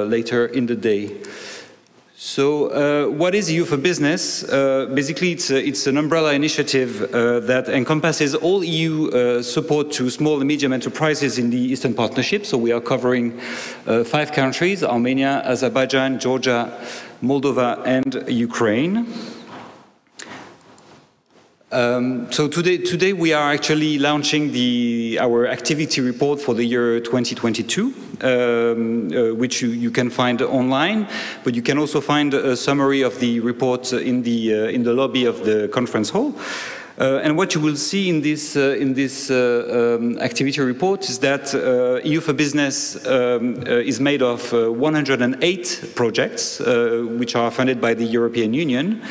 later in the day. So, what is EU for Business? Basically, it's an umbrella initiative that encompasses all EU support to small and medium enterprises in the Eastern Partnership. So we are covering 5 countries: Armenia, Azerbaijan, Georgia, Moldova, and Ukraine. So today we are actually launching our activity report for the year 2022, which you can find online, but you can also find a summary of the report in the lobby of the conference hall. And what you will see in this activity report is that EU for Business is made of 108 projects which are funded by the European Union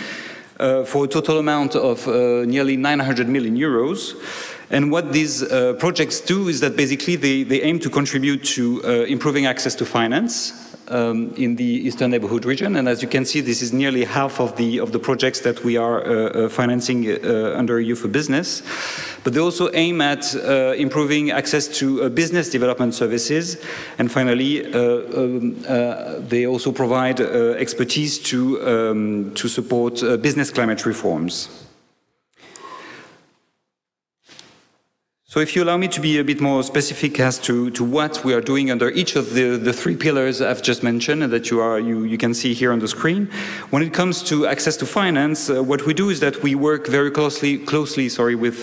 for a total amount of nearly 900 million euros. And what these projects do is that basically they aim to contribute to improving access to finance in the Eastern Neighborhood region. And as you can see, this is nearly half of the projects that we are financing under EU for Business. But they also aim at improving access to business development services. And finally, they also provide expertise to support business climate reforms. So if you allow me to be a bit more specific as to what we are doing under each of the three pillars I've just mentioned and that you can see here on the screen. When it comes to access to finance, what we do is that we work very closely with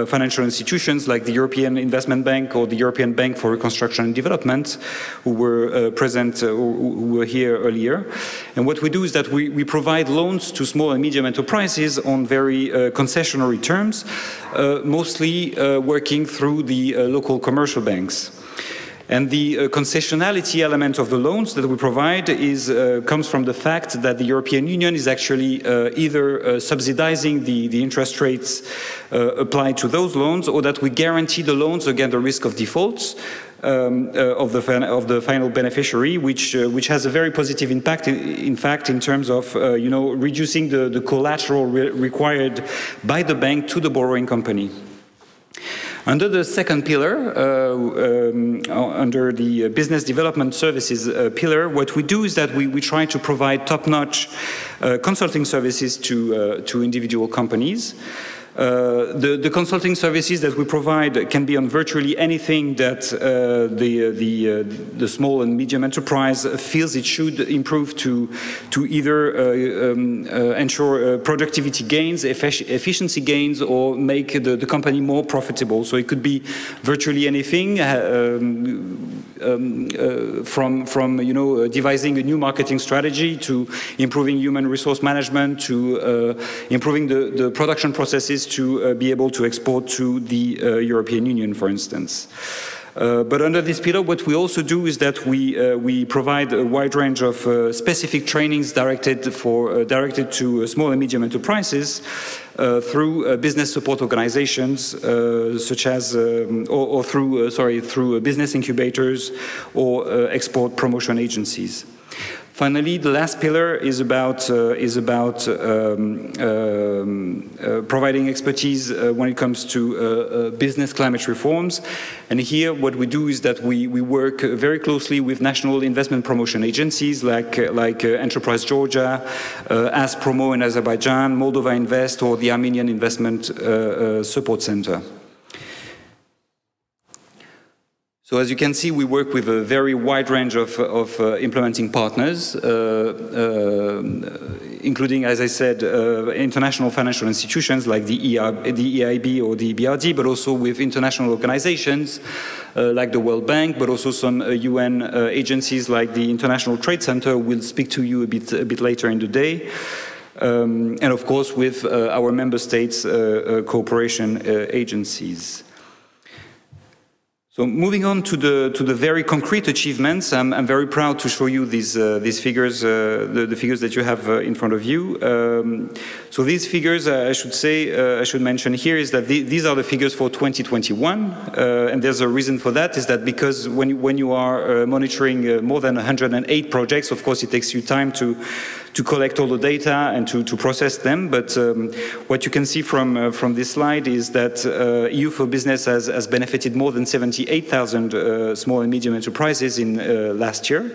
financial institutions like the European Investment Bank or the European Bank for Reconstruction and Development, who were present, who were here earlier. And what we do is that we provide loans to small and medium enterprises on very concessionary terms, mostly working through the local commercial banks. And the concessionality element of the loans that we provide comes from the fact that the European Union is actually either subsidizing the interest rates applied to those loans, or that we guarantee the loans against the risk of defaults of the final beneficiary, which has a very positive impact, in fact, in terms of reducing the collateral required by the bank to the borrowing company. Under the second pillar, under the business development services pillar, what we do is that we try to provide top-notch consulting services to individual companies. The consulting services that we provide can be on virtually anything that the small and medium enterprise feels it should improve to either ensure productivity gains, efficiency gains, or make the company more profitable. So it could be virtually anything, from devising a new marketing strategy to improving human resource management to improving the production processes to be able to export to the European Union, for instance. But under this pillar, what we also do is that we provide a wide range of specific trainings directed to small and medium enterprises through business support organizations, such as through business incubators or export promotion agencies. Finally, the last pillar is about providing expertise when it comes to business climate reforms. And here, what we do is that we work very closely with national investment promotion agencies like Enterprise Georgia, Promo in Azerbaijan, Moldova Invest, or the Armenian Investment Support Center. So as you can see, we work with a very wide range of implementing partners, including, as I said, international financial institutions like the EIB or the EBRD, but also with international organizations like the World Bank, but also some UN agencies like the International Trade Center. We'll speak to you a bit later in the day. And of course, with our member states' cooperation agencies. So moving on to the very concrete achievements, I'm very proud to show you these figures, the figures that you have in front of you. So these figures, I should mention here, is that these are the figures for 2021, and there's a reason for that, is that because when you are monitoring more than 108 projects, of course it takes you time to collect all the data and to process them. But what you can see from this slide is that EU for Business has benefited more than 78,000 small and medium enterprises in last year,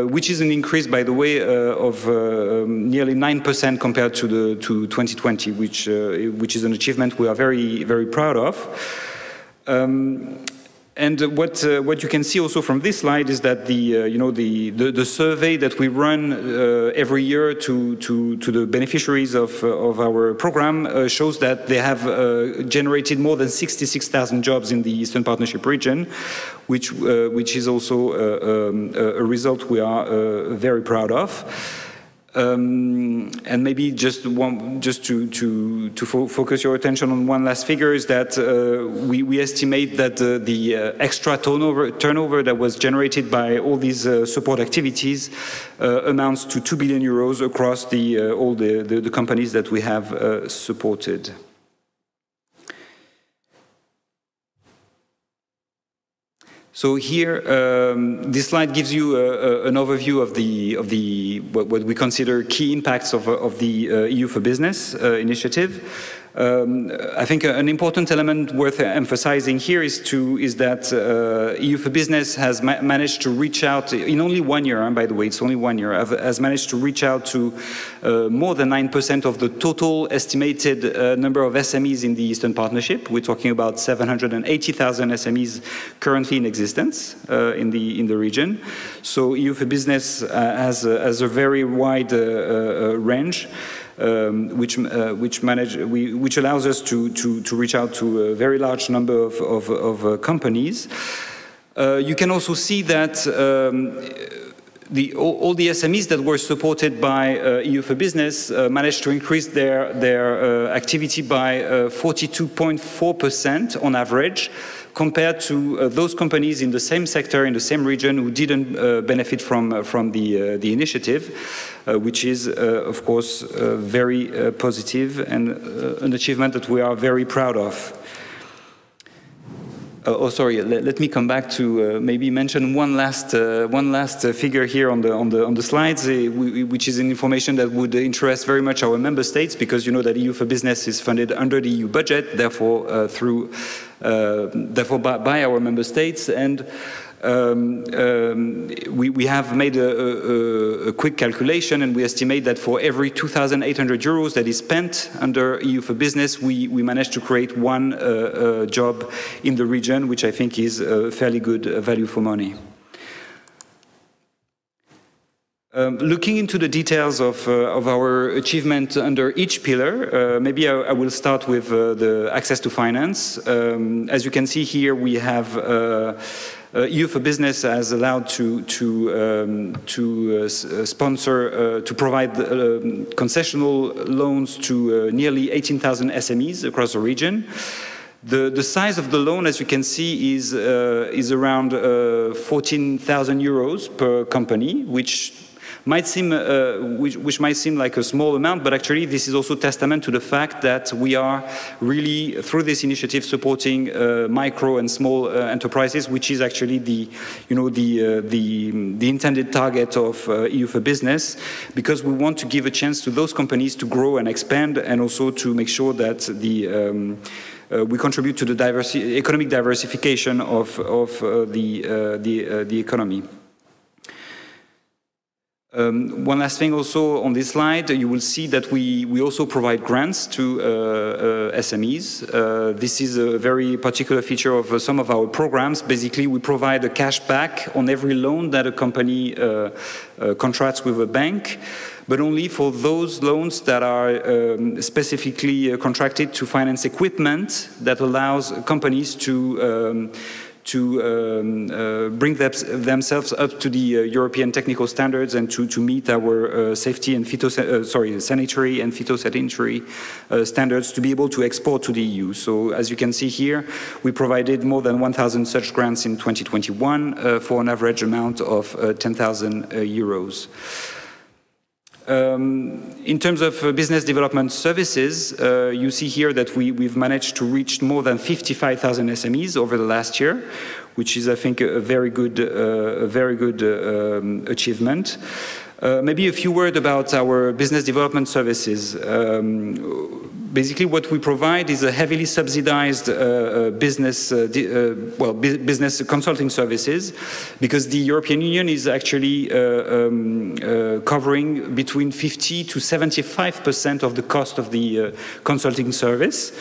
which is an increase, by the way, of nearly 9% compared to 2020, which is an achievement we are very, very proud of. And what you can see also from this slide is that the survey that we run every year to the beneficiaries of our program shows that they have generated more than 66,000 jobs in the Eastern Partnership region, which is also a result we are very proud of. And maybe just to focus your attention on one last figure is that we estimate that the extra turnover that was generated by all these support activities amounts to 2 billion euros across all the companies that we have supported. So here, this slide gives you an overview of what we consider key impacts of the EU for Business initiative. I think an important element worth emphasizing here is that EU for Business has managed to reach out in only 1 year, and by the way, it's only 1 year, has managed to reach out to more than 9% of the total estimated number of SMEs in the Eastern Partnership. We're talking about 780,000 SMEs currently in existence in the region. So EU for Business has a very wide range. Which allows us to reach out to a very large number of companies. You can also see that all the SMEs that were supported by EU for Business managed to increase their activity by 42.4% on average, compared to those companies in the same sector, in the same region, who didn't benefit from the initiative, which is, of course, very positive and an achievement that we are very proud of. Let me come back to maybe mention one last figure here on the slides, which is an information that would interest very much our member states, because you know that EU for Business is funded under the EU budget, therefore by our member states, and we have made a quick calculation, and we estimate that for every 2,800 euros that is spent under EU for Business, we managed to create one job in the region, which I think is a fairly good value for money. Looking into the details of our achievement under each pillar, maybe I will start with the access to finance. As you can see here, we have EU for Business has allowed to sponsor, to provide concessional loans to nearly 18,000 SMEs across the region. The size of the loan, as you can see, is around 14,000 euros per company, which might seem like a small amount, but actually this is also testament to the fact that we are really, through this initiative, supporting micro and small enterprises, which is actually the intended target of EU for Business, because we want to give a chance to those companies to grow and expand, and also to make sure that we contribute to the economic diversification of the economy. One last thing also on this slide, you will see that we also provide grants to SMEs. This is a very particular feature of some of our programs. Basically, we provide a cash back on every loan that a company contracts with a bank, but only for those loans that are specifically contracted to finance equipment that allows companies to bring themselves up to the European technical standards and to meet our safety and sanitary and phytosanitary standards to be able to export to the EU. So as you can see here, we provided more than 1,000 such grants in 2021 for an average amount of 10,000 euros. In terms of business development services, you see here that we've managed to reach more than 55,000 SMEs over the last year, which is, I think, a very good achievement. Maybe a few words about our business development services. Basically, what we provide is a heavily subsidized business consulting services, because the European Union is actually covering between 50 to 75% of the cost of the consulting service.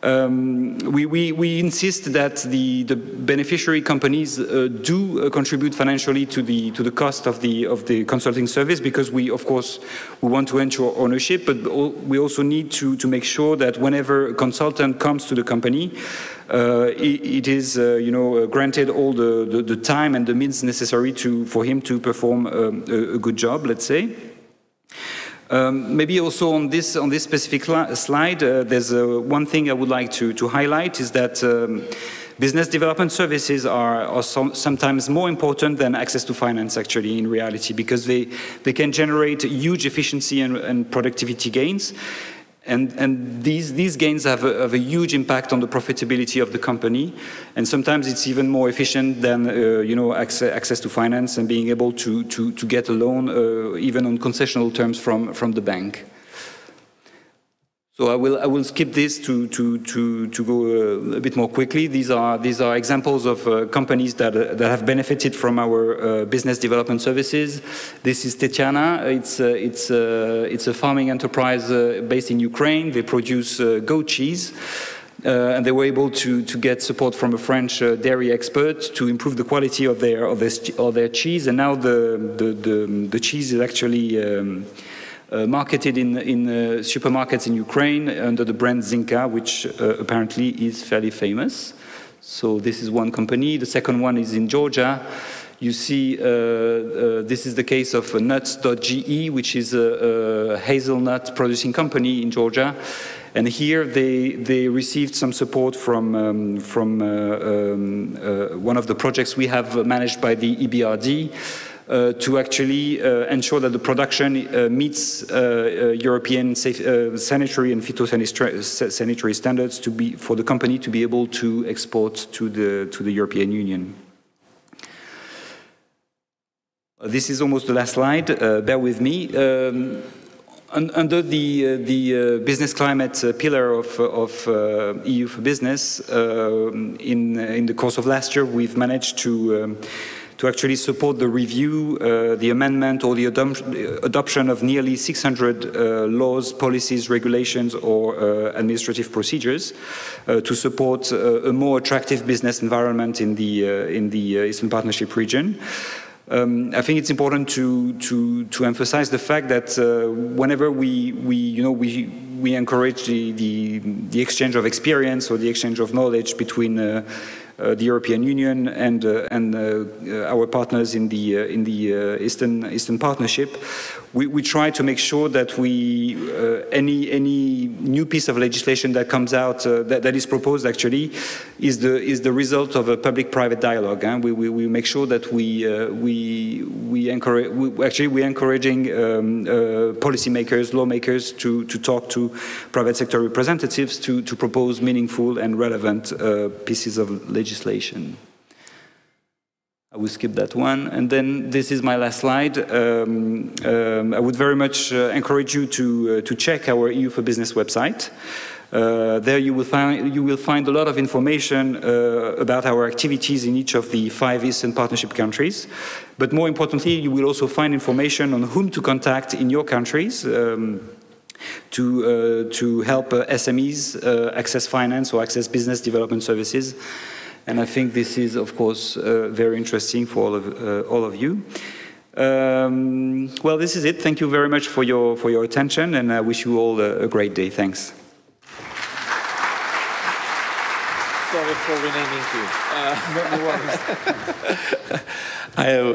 We insist that the beneficiary companies do contribute financially to the cost of the consulting service, because we want to ensure ownership, but we also need to make sure that whenever a consultant comes to the company, it is granted all the time and the means necessary for him to perform a good job, let's say. Maybe also on this specific slide, there's one thing I would like to highlight, is that business development services are sometimes more important than access to finance, actually, in reality, because they can generate huge efficiency and productivity gains. And these gains have a huge impact on the profitability of the company, and sometimes it's even more efficient than access to finance and being able to get a loan even on concessional terms from the bank. So I will skip this to go a bit more quickly. These are examples of companies that have benefited from our business development services. This is Tetiana. It's a farming enterprise based in Ukraine. They produce goat cheese. And they were able to get support from a French dairy expert to improve the quality of their cheese. And now the cheese is actually marketed in supermarkets in Ukraine under the brand Zinka, which apparently is fairly famous. So this is one company. The second one is in Georgia. You see, this is the case of nuts.ge, which is a hazelnut producing company in Georgia. And here they received some support from one of the projects we have managed by the EBRD, to actually ensure that the production meets European sanitary and phytosanitary standards for the company to be able to export to the European Union. This is almost the last slide. Bear with me. Under the business climate pillar of EU for Business, in the course of last year, we've managed to actually support the review, the amendment, or the adoption of nearly 600 laws, policies, regulations, or administrative procedures to support a more attractive business environment in the Eastern Partnership region. I think it's important to emphasize the fact that whenever we encourage the exchange of experience or the exchange of knowledge between the European Union and our partners in the Eastern Partnership, we try to make sure that any new piece of legislation that comes out that is proposed actually is the result of a public-private dialogue. And we make sure that we're encouraging policymakers, lawmakers to talk to private sector representatives to propose meaningful and relevant pieces of legislation. I will skip that one. And then this is my last slide. I would very much encourage you to check our EU for Business website. There you will find a lot of information about our activities in each of the 5 Eastern Partnership countries. But more importantly, you will also find information on whom to contact in your countries to help SMEs access finance or access business development services. And I think this is, of course, very interesting for all of you. Well, this is it. Thank you very much for your attention, and I wish you all a great day. Thanks. Sorry for renaming you.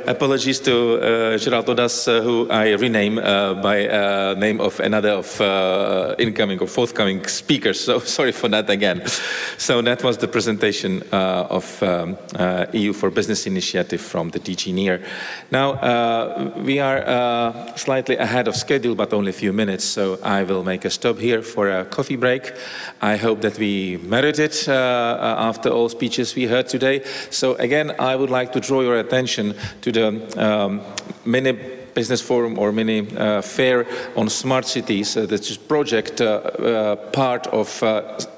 Apologies to Gérald Audaz, who I rename by name of another of incoming or forthcoming speakers. So sorry for that again. So that was the presentation of EU for Business initiative from the DG NEAR. Now we are slightly ahead of schedule, but only a few minutes. So I will make a stop here for a coffee break. I hope that we merit it after all speeches we heard today. So again, I would like to draw your attention to the mini business forum or mini fair on smart cities. This is project part of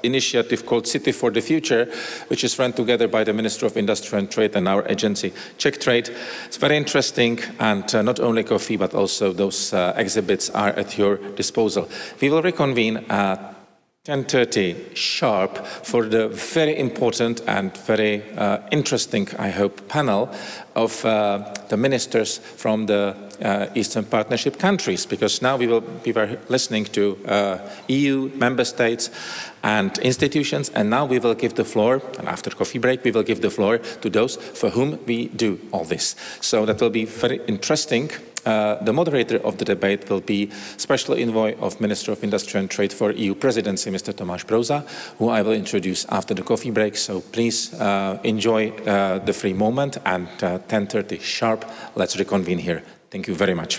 initiative called City for the Future, which is run together by the Minister of Industry and Trade and our agency, Czech Trade. It's very interesting, and not only coffee, but also those exhibits are at your disposal. We will reconvene at 10:30 sharp for the very important and very interesting, I hope, panel of the ministers from the Eastern Partnership countries, because now we will be listening to EU member states and institutions, and now we will give the floor, and after coffee break, we will give the floor to those for whom we do all this. So that will be very interesting. The moderator of the debate will be Special Envoy of Minister of Industry and Trade for EU Presidency, Mr. Tomáš Prouza, who I will introduce after the coffee break. So please enjoy the free moment, and 10:30 sharp, let's reconvene here. Thank you very much.